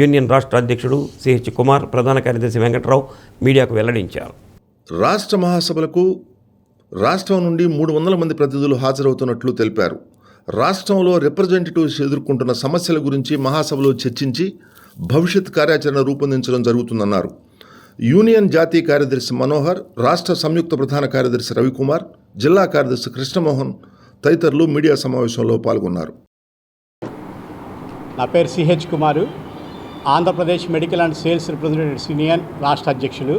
యూనియన్ రాష్ట్ర అధ్యక్షుడు సిహెచ్ కుమార్, ప్రధాన కార్యదర్శి వెంకట్రావు మీడియాకు వెల్లడించారు. రాష్ట్ర మహాసభలకు రాష్ట్రం నుండి 300 మంది ప్రతినిధులు హాజరవుతున్నట్లు తెలిపారు. రాష్ట్రంలో రిప్రజెంటేటివ్స్ ఎదుర్కొంటున్న సమస్యల గురించి మహాసభలో చర్చించి భవిష్యత్ కార్యాచరణ రూపొందించడం జరుగుతుందన్నారు. యూనియన్ జాతీయ కార్యదర్శి మనోహర్, రాష్ట్ర సంయుక్త ప్రధాన కార్యదర్శి రవికుమార్, జిల్లా కార్యదర్శి కృష్ణమోహన్ తదితరులు మీడియా సమావేశంలో పాల్గొన్నారు. నా పేరు CH Kumar, Andhra Pradesh medical and sales representatives union రాష్ట్ర అధ్యక్షులు.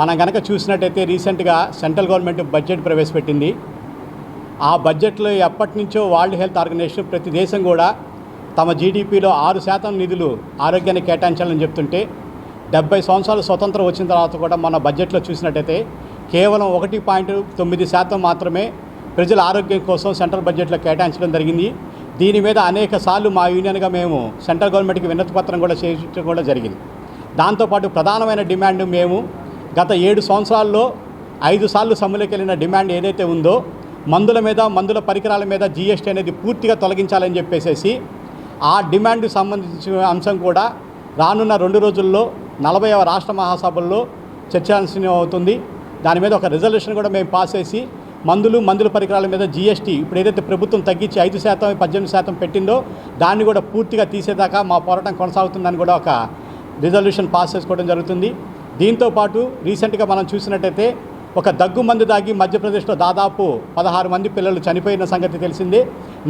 మనం కనుక చూసినట్టయితే రీసెంట్గా సెంట్రల్ గవర్నమెంట్ బడ్జెట్ ప్రవేశపెట్టింది. ఆ బడ్జెట్లో ఎప్పటి నుంచో వరల్డ్ హెల్త్ ఆర్గనైజేషన్ ప్రతి దేశం కూడా తమ జీడిపిలో 6% నిధులు ఆరోగ్యానికి కేటాయించాలని చెప్తుంటే 70 సంవత్సరాలు స్వతంత్రం వచ్చిన తర్వాత కూడా మన బడ్జెట్లో చూసినట్టయితే కేవలం 1.9% మాత్రమే ప్రజల ఆరోగ్యం కోసం సెంట్రల్ బడ్జెట్లో కేటాయించడం జరిగింది. దీని మీద అనేక సార్లు మా యూనియన్గా మేము సెంట్రల్ గవర్నమెంట్కి వినతి పత్రం కూడా చేయించడం కూడా జరిగింది. దాంతోపాటు ప్రధానమైన డిమాండ్ మేము గత 7 సంవత్సరాల్లో 5 సార్లు సమ్మెలోకి వెళ్ళిన డిమాండ్ ఏదైతే ఉందో మందుల మీద మందుల పరికరాల మీద GST అనేది పూర్తిగా తొలగించాలని చెప్పేసి ఆ డిమాండ్కి సంబంధించిన అంశం కూడా రానున్న 2 రోజుల్లో 40వ రాష్ట్ర మహాసభల్లో చర్చాల్సిన అవుతుంది. దాని మీద ఒక రిజల్యూషన్ కూడా మేము పాస్ చేసి మందుల పరికరాల మీద GST ఇప్పుడు ఏదైతే ప్రభుత్వం తగ్గించి 5% 18% పెట్టిందో దాన్ని కూడా పూర్తిగా తీసేదాకా మా పోరాటం కొనసాగుతుందని కూడా ఒక రిజల్యూషన్ పాస్ చేసుకోవడం జరుగుతుంది. దీంతోపాటు రీసెంట్గా మనం చూసినట్టయితే ఒక దగ్గు మందు దాగి మధ్యప్రదేశ్లో దాదాపు 16 మంది పిల్లలు చనిపోయిన సంగతి తెలిసిందే.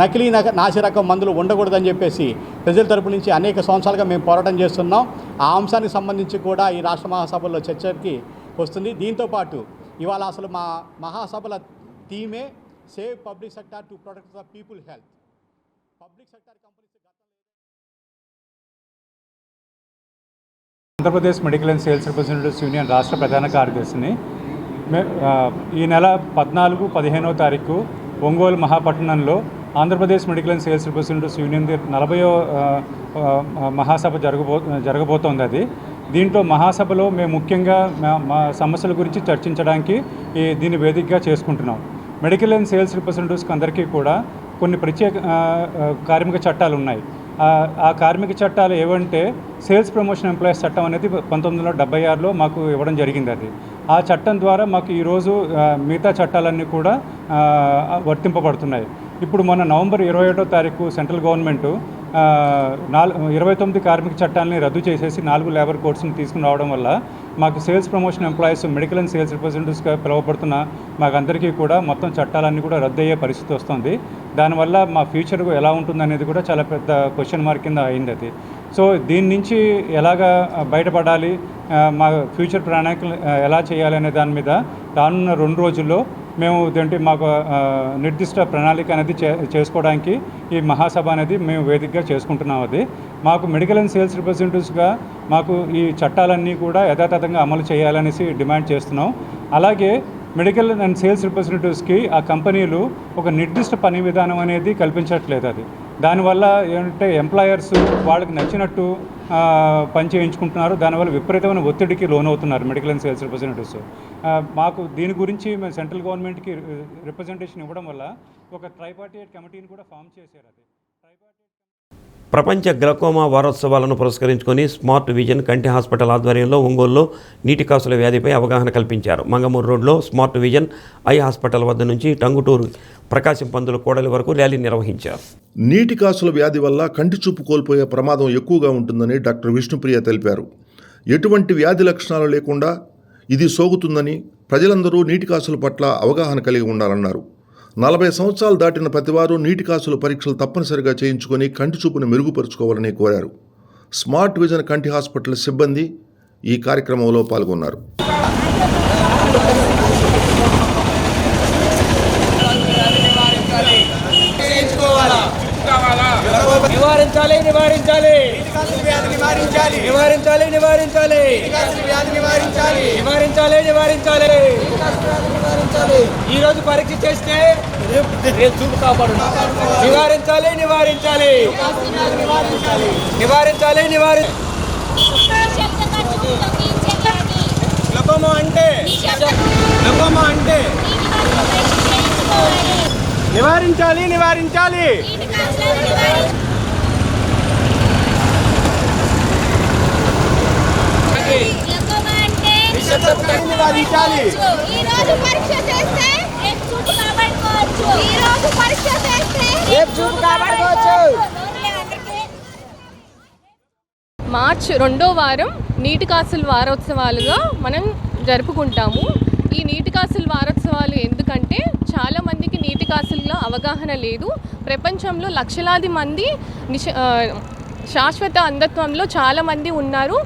నకిలీ నాసిరకం మందులు ఉండకూడదని చెప్పేసి ప్రజల తరపు నుంచి అనేక సంవత్సరాలుగా మేము పోరాటం చేస్తున్నాం. ఆ అంశానికి సంబంధించి కూడా ఈ రాష్ట్ర మహాసభల్లో చర్చకి వస్తుంది. దీంతోపాటు ఇవాళ అసలు మా మహాసభల థీమే save public sector to protect the people health. Public sector companies Andhra Pradesh medical and sales representatives union రాష్ట్ర ప్రధాన కార్యదర్శిని. ఈ నెల 14, 15వ తారీఖు ఒంగోలు మహాపట్టణంలో Andhra Pradesh medical and sales representatives union 40వ మహాసభ జరగబోతోంది. అది దీంట్లో మహాసభలో మేము ముఖ్యంగా మా సమస్యల గురించి చర్చించడానికి దీన్ని వేదికగా చేసుకుంటున్నాం. మెడికల్ అండ్ సేల్స్ రిప్రజెంటేటివ్స్కి అందరికీ కూడా కొన్ని ప్రత్యేక కార్మిక చట్టాలు ఉన్నాయి. ఆ కార్మిక చట్టాలు ఏవంటే సేల్స్ ప్రమోషన్ ఎంప్లాయీస్ చట్టం అనేది 1976లో మాకు ఇవ్వడం జరిగింది. అది ఆ చట్టం ద్వారా మాకు ఈరోజు మిగతా చట్టాలన్నీ కూడా వర్తింపబడుతున్నాయి. ఇప్పుడు మొన్న నవంబర్ 21వ తారీఖు సెంట్రల్ గవర్నమెంటు 29 కార్మిక చట్టాలని రద్దు చేసేసి 4 లేబర్ కోడ్స్ని తీసుకుని రావడం వల్ల మాకు sales promotion employees medical and sales రిప్రజెంటేటివ్స్గా పిలువబడుతున్న మాకందరికీ కూడా మొత్తం చట్టాలన్నీ కూడా రద్దు అయ్యే పరిస్థితి వస్తుంది. దానివల్ల మా ఫ్యూచర్ ఎలా ఉంటుందనేది కూడా చాలా పెద్ద క్వశ్చన్ మార్క్ కింద అయింది అది. సో దీని నుంచి ఎలాగా బయటపడాలి, మా ఫ్యూచర్ ప్రణాళికలు ఎలా చేయాలి అనే దాని మీద రానున్న 2 రోజుల్లో మేము ఇదేంటి మాకు నిర్దిష్ట ప్రణాళిక అనేది చేసుకోవడానికి ఈ మహాసభ అనేది మేము వేదికగా చేసుకుంటున్నాం. అది మాకు మెడికల్ అండ్ సేల్స్ రిప్రజెంటేటివ్స్గా మాకు ఈ చట్టాలన్నీ కూడా యథాతథంగా అమలు చేయాలనేసి డిమాండ్ చేస్తున్నాం. అలాగే మెడికల్ అండ్ సేల్స్ రిప్రజెంటేటివ్స్కి ఆ కంపెనీలు ఒక నిర్దిష్ట పని విధానం అనేది కల్పించట్లేదు. అది దానివల్ల ఏంటంటే ఎంప్లాయర్స్ వాళ్ళకి నచ్చినట్టు పని చేయించుకుంటున్నారు. దానివల్ల విపరీతమైన ఒత్తిడికి లోనవుతున్నారు మెడికల్ అండ్ సేల్స్ రిప్రజెంటేటివ్స్. మాకు దీని గురించి మేము సెంట్రల్ గవర్నమెంట్కి రిప్రజెంటేషన్ ఇవ్వడం వల్ల ఒక ట్రైపార్టైట్ కమిటీని కూడా ఫామ్ చేశారు. అది ప్రపంచ గ్లకోమా వారోత్సవాలను పురస్కరించుకొని స్మార్ట్ విజన్ కంటి హాస్పిటల్ ఆధ్వర్యంలో ఒంగోలులో నీటి కాసుల వ్యాధిపై అవగాహన కల్పించారు. మంగమూరు రోడ్లో స్మార్ట్ విజన్ ఐ హాస్పిటల్ వద్ద నుంచి టంగుటూరు ప్రకాశం పందుల కోడలి వరకు ర్యాలీ నిర్వహించారు. నీటి కాసుల వ్యాధి వల్ల కంటి చూపు కోల్పోయే ప్రమాదం ఎక్కువగా ఉంటుందని డాక్టర్ విష్ణుప్రియ తెలిపారు. ఎటువంటి వ్యాధి లక్షణాలు లేకుండా ఇది సోకుతుందని ప్రజలందరూ నీటి కాసుల పట్ల అవగాహన కలిగి ఉండాలన్నారు. 40 సంవత్సరాలు దాటిన ప్రతివారు నీటి కాసుల పరీక్షలు తప్పనిసరిగా చేయించుకొని కంటి చూపును మెరుగుపరుచుకోవాలని కోరారు. స్మార్ట్ విజన్ కంటి హాస్పిటల్ సిబ్బంది ఈ కార్యక్రమంలో పాల్గొన్నారు. నివారించాలి నివారించాలి నివారించాలి నివారించాలి నివారించాలి నివారించాలి నివారించాలి నివారించాలి. ఈ రోజు పరీక్ష చేస్తే రేపు చూపు కాపాడు. నివారించాలి నివారించాలి నివారించాలి నివారించాలి. గ్లకోమా అంటే నివారించాలి నివారించాలి. మార్చ్ 2వ వారం నీటి కాసుల వారోత్సవాలుగా మనం జరుపుకుంటాము. ఈ నీటి కాసుల వారోత్సవాలు ఎందుకంటే చాలామందికి నీటి కాసుల్లో అవగాహన లేదు. ప్రపంచంలో లక్షలాది మంది శాశ్వత అంధత్వంలో చాలామంది ఉన్నారు.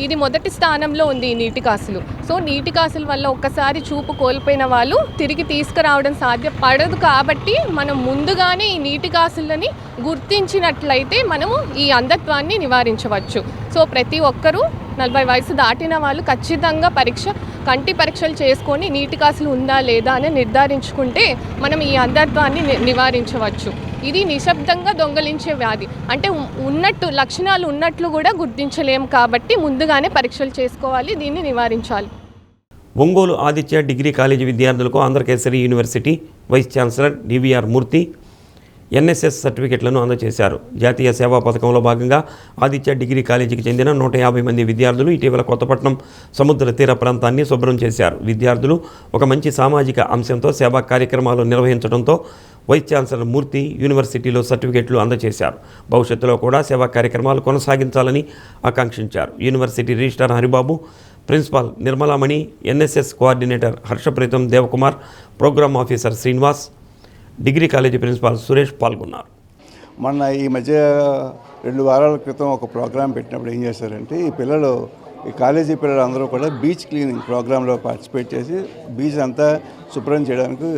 ఇది మొదటి స్థానంలో ఉంది ఈ నీటి కాసులు. సో నీటి కాసుల వల్ల ఒక్కసారి చూపు కోల్పోయిన వాళ్ళు తిరిగి తీసుకురావడం సాధ్యపడదు. కాబట్టి మనం ముందుగానే ఈ నీటి కాసులని గుర్తించినట్లయితే మనము ఈ అంధత్వాన్ని నివారించవచ్చు. సో ప్రతి ఒక్కరూ 40 వయసు దాటిన వాళ్ళు ఖచ్చితంగా కంటి పరీక్షలు చేసుకొని నీటి కాసులు ఉందా లేదా అని నిర్ధారించుకుంటే మనం ఈ అంధత్వాన్ని నివారించవచ్చు. ఇది నిశ్శబ్దంగా దొంగలించే వ్యాధి, అంటే లక్షణాలు ఉన్నట్లు కూడా గుర్తించలేము. కాబట్టి ముందుగానే పరీక్షలు చేసుకోవాలి, దీన్ని నివారించాలి. ఒంగోలు ఆదిత్య డిగ్రీ కాలేజీ విద్యార్థులకు Andhra Kesari university vice chancellor DVR Murthy NSS సర్టిఫికెట్లను అందజేశారు. జాతీయ సేవా పథకంలో భాగంగా ఆదిత్య డిగ్రీ కాలేజీకి చెందిన 150 మంది విద్యార్థులు ఇటీవల కొత్తపట్నం సముద్ర తీర ప్రాంతాన్ని శుభ్రం చేశారు. విద్యార్థులు ఒక మంచి సామాజిక అంశంతో సేవా కార్యక్రమాలు నిర్వహించడంతో వైస్ ఛాన్సలర్ మూర్తి యూనివర్సిటీలో సర్టిఫికెట్లు అందజేశారు. భవిష్యత్తులో కూడా సేవా కార్యక్రమాలు కొనసాగించాలని ఆకాంక్షించారు. University registrar Haribabu, principal Nirmalamani, NSS coordinator Harshapreetham Devakumar, programme officer Srinivas, degree college principal Suresh పాల్గొన్నారు. మొన్న ఈ మధ్య 2 వారాల క్రితం ఒక ప్రోగ్రాం పెట్టినప్పుడు ఏం చేశారంటే ఈ కాలేజీ పిల్లలు అందరూ కూడా బీచ్ క్లీనింగ్ ప్రోగ్రాంలో పార్టిసిపేట్ చేసి బీచ్ అంతా శుభ్రం చేయడానికి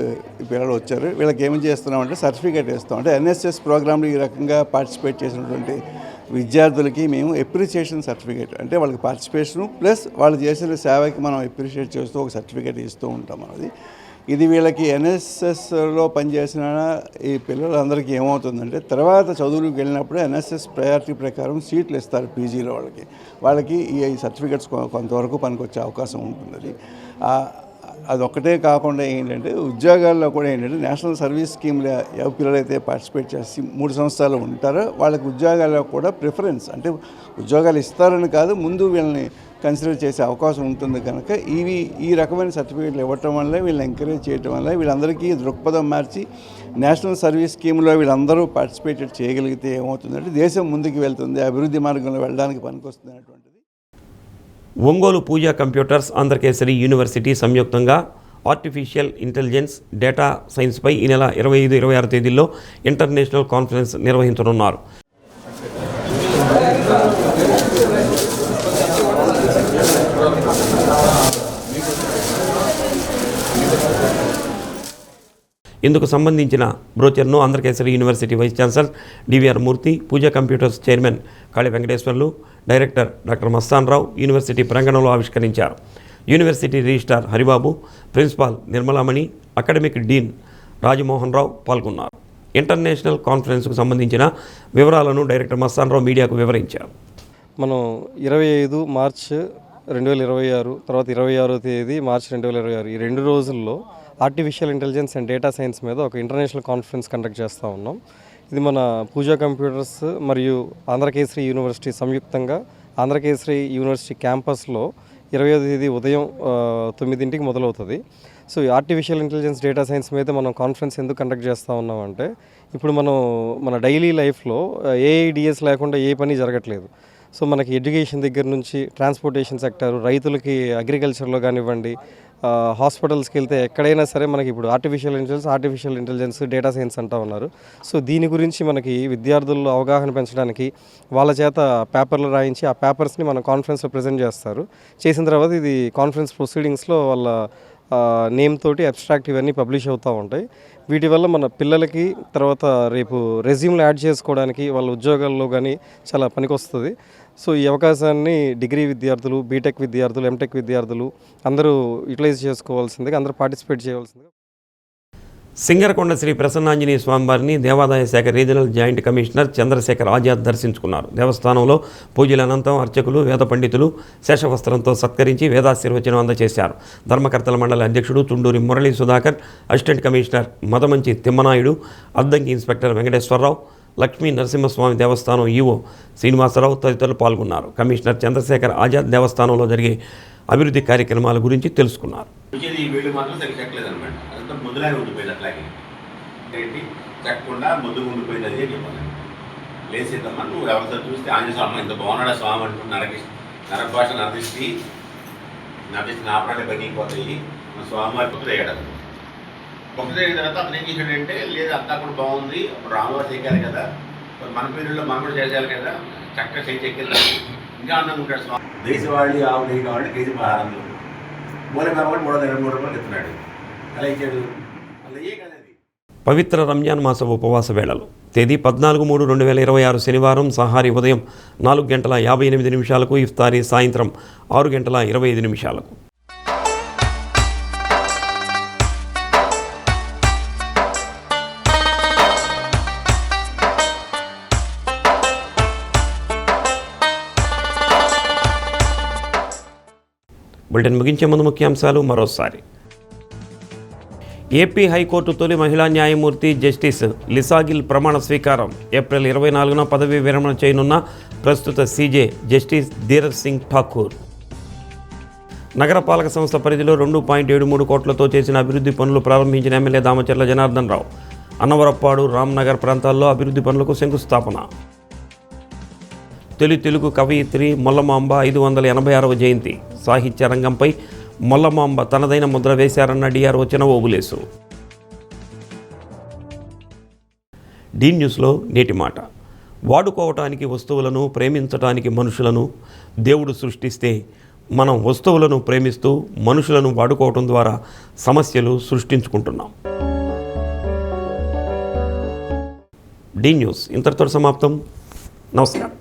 ఈ పిల్లలు వచ్చారు. వీళ్ళకి ఏమి చేస్తున్నామంటే సర్టిఫికేట్ ఇస్తాం. అంటే ఎన్ఎస్ఎస్ ప్రోగ్రాంలో ఈ రకంగా పార్టిసిపేట్ చేసినటువంటి విద్యార్థులకి మేము అప్రిసియేషన్ సర్టిఫికేట్, అంటే వాళ్ళకి పార్టిసిపేషను ప్లస్ వాళ్ళు చేసిన సేవకి మనం అప్రిషియేట్ చేస్తూ ఒక సర్టిఫికేట్ ఇస్తూ ఉంటాం. ఇది వీళ్ళకి ఎన్ఎస్ఎస్లో పనిచేసిన ఈ పిల్లలందరికీ ఏమవుతుందంటే తర్వాత చదువులకు వెళ్ళినప్పుడు ఎన్ఎస్ఎస్ ప్రయారిటీ ప్రకారం సీట్లు ఇస్తారు పీజీలో. వాళ్ళకి ఈ సర్టిఫికేట్స్ కొంతవరకు పనికొచ్చే అవకాశం ఉంటుంది. అదొక్కటే కాకుండా ఏంటంటే ఉద్యోగాల్లో కూడా ఏంటంటే నేషనల్ సర్వీస్ స్కీమ్లో ఏ పిల్లలైతే పార్టిసిపేట్ చేసి 3 సంవత్సరాలు ఉంటారో వాళ్ళకి ఉద్యోగాల్లో కూడా ప్రిఫరెన్స్, అంటే ఉద్యోగాలు ఇస్తారని కాదు, ముందు వీళ్ళని కన్సిడర్ చేసే అవకాశం ఉంటుంది. కనుక ఈ రకమైన సర్టిఫికేట్లు ఇవ్వటం వల్ల వీళ్ళని ఎంకరేజ్ చేయటం వల్ల వీళ్ళందరికీ దృక్పథం మార్చి నేషనల్ సర్వీస్ స్కీమ్లో వీళ్ళందరూ పార్టిసిపేట్ చేయగలిగితే ఏమవుతుందంటే దేశం ముందుకు వెళ్తుంది, అభివృద్ధి మార్గంలో వెళ్ళడానికి పనికొస్తుంది అనేటువంటిది. ఒంగోలు పూజా కంప్యూటర్స్ ఆంధ్రకేసరి యూనివర్సిటీ సంయుక్తంగా ఆర్టిఫిషియల్ ఇంటెలిజెన్స్, డేటా సైన్స్పై ఈ నెల 25-26 తేదీల్లో ఇంటర్నేషనల్ కాన్ఫరెన్స్ నిర్వహించనున్నారు. ఇందుకు సంబంధించిన బ్రోచర్ను Andhra Kesari university vice chancellor DVR Murthy, Pooja computers chairman Kali Venkateswarlu, director doctor Mastan Rao university ప్రాంగణంలో ఆవిష్కరించారు. University registrar Haribabu, principal Nirmalamani, academic dean Rajamohan Rao పాల్గొన్నారు. ఇంటర్నేషనల్ కాన్ఫరెన్స్కు సంబంధించిన వివరాలను డైరెక్టర్ మస్తాన్ రావు మీడియాకు వివరించారు. మనం 25 మార్చి 2026 తర్వాత 26వ తేదీ మార్చి 2026 ఈ 2 రోజుల్లో artificial intelligence and data science మీద ఒక ఇంటర్నేషనల్ కాన్ఫరెన్స్ కండక్ట్ చేస్తూ ఉన్నాం. ఇది మన పూజా కంప్యూటర్స్ మరియు ఆంధ్రకేసరి యూనివర్సిటీ సంయుక్తంగా ఆంధ్రకేసరి యూనివర్సిటీ క్యాంపస్లో 20వ తేదీ ఉదయం 9 మొదలవుతుంది. సో ఈ ఆర్టిఫిషియల్ ఇంటెలిజెన్స్ డేటా సైన్స్ మీద మనం కాన్ఫరెన్స్ ఎందుకు కండక్ట్ చేస్తూ ఉన్నామంటే ఇప్పుడు మన డైలీ లైఫ్లో ఏఐడిఎస్ లేకుండా ఏ పని జరగట్లేదు. సో మనకి ఎడ్యుకేషన్ దగ్గర నుంచి ట్రాన్స్పోర్టేషన్ సెక్టర్, రైతులకి అగ్రికల్చర్లో కానివ్వండి, హాస్పిటల్స్కి వెళ్తే ఎక్కడైనా సరే మనకి ఇప్పుడు ఆర్టిఫిషియల్ ఇంటెలిజెన్స్ డేటా సైన్స్ అంటూ ఉన్నారు. సో దీని గురించి మనకి విద్యార్థుల్లో అవగాహన పెంచడానికి వాళ్ళ చేత పేపర్లు రాయించి ఆ పేపర్స్ని మన కాన్ఫరెన్స్లో ప్రజెంట్ చేస్తారు. చేసిన తర్వాత ఇది కాన్ఫరెన్స్ ప్రొసీడింగ్స్లో వాళ్ళ నేమ్ తోటి అబ్స్ట్రాక్ట్ ఇవన్నీ పబ్లిష్ అవుతూ ఉంటాయి. వీటి వల్ల మన పిల్లలకి తర్వాత రేపు రెజ్యూమ్లో యాడ్ చేసుకోవడానికి వాళ్ళ ఉద్యోగాల్లో కానీ చాలా పనికొస్తుంది. సో ఈ అవకాశాన్ని డిగ్రీ విద్యార్థులు, బీటెక్ విద్యార్థులు, ఎంటెక్ విద్యార్థులు అందరూ యూటిలైజ్ చేసుకోవాల్సిందిగా, అందరూ పార్టిసిపేట్ చేయవలసిందిగా. సింగరకొండ శ్రీ ప్రసన్నాంజనేయ స్వామివారిని దేవాదాయ శాఖ regional joint commissioner Chandrasekhar Azad దర్శించుకున్నారు. దేవస్థానంలో పూజల అనంతరం అర్చకులు, వేద పండితులు శేషవస్త్రంతో సత్కరించి వేదాశీర్వచనం అందజేశారు. ధర్మకర్తల మండలి అధ్యక్షుడు Chunduri Murali Sudhakar, assistant commissioner Madamanchi Thimmanaidu, Addanki inspector Venkateswararao, Lakshmi Narasimhaswamy దేవస్థానం ఈవో శ్రీనివాసరావు తదితరులు పాల్గొన్నారు. కమిషనర్ చంద్రశేఖర్ ఆజాద్ దేవస్థానంలో జరిగే అభివృద్ధి కార్యక్రమాల గురించి తెలుసుకున్నారు. ముద్దులాగా ఉండిపోయింది, అట్లాగే ఏంటి చెక్కకుండా ముద్దు ఉండిపోయింది. అదే చెప్పాను, లేసేదమ్మా నువ్వు ఎవరితో చూస్తే ఆంజనేయ స్వామి ఇంత బాగున్నాడా స్వామి అంటూ నరభాష నర్దిష్టి నాపడాలే పగిలిపోతాయి. మన స్వామివారి భక్తులు అయ్యాడు. భక్తులు అయిన తర్వాత అతను ఏం చేశాడంటే, లేదు అంతా కూడా బాగుంది, అప్పుడు రామవారు చెక్కారు కదా, మన పేరులో మనం కూడా చేసేయాలి కదా, చక్కగా చెక్కిందా ఇంకా అన్నం ఉంటాడు స్వామి. దేశవాళి ఆవు నెయ్యి కావాలంటే కేజీ 1600, మూల కాబట్టి 323 రూపాయలు ఇస్తున్నాడు. అలా ఇచ్చాడు. అలా ఏ కదా అది. పవిత్ర రంజాన్ మాస ఉపవాస వేళలు తేదీ 14/3/2026 శనివారం సహారీ ఉదయం 4:58 ఇఫ్తారీ సాయంత్రం 6:25. బులెటిన్ ముగించే ముందు ముఖ్యాంశాలు మరోసారి. ఏపీ హైకోర్టు తొలి మహిళా న్యాయమూర్తి జస్టిస్ లిసాగిల్ ప్రమాణ స్వీకారం. ఏప్రిల్ 24న పదవీ విరమణ చేయనున్న ప్రస్తుత సీజే జస్టిస్ ధీరజ్ సింగ్ ఠాకూర్. నగరపాలక సంస్థ పరిధిలో 2.73 కోట్లతో చేసిన అభివృద్ధి పనులు ప్రారంభించిన ఎమ్మెల్యే దామచర్ల జనార్దన్ రావు. అన్నవరప్పాడు, రామ్నగర్ ప్రాంతాల్లో అభివృద్ధి పనులకు శంకుస్థాపన. తొలి తెలుగు కవయిత్రి మొల్లమాంబ 586వ జయంతి. సాహిత్య రంగంపై మొల్లమాంబ తనదైన ముద్ర వేశారన్న డిఆర్ఓ చినవోబులేసు. డీ న్యూస్లో నేటి మాట. వాడుకోవటానికి వస్తువులను, ప్రేమించటానికి మనుషులను దేవుడు సృష్టిస్తే మనం వస్తువులను ప్రేమిస్తూ మనుషులను వాడుకోవటం ద్వారా సమస్యలు సృష్టించుకుంటున్నాం. డీ న్యూస్ ఇంతటితో సమాప్తం. నమస్కారం.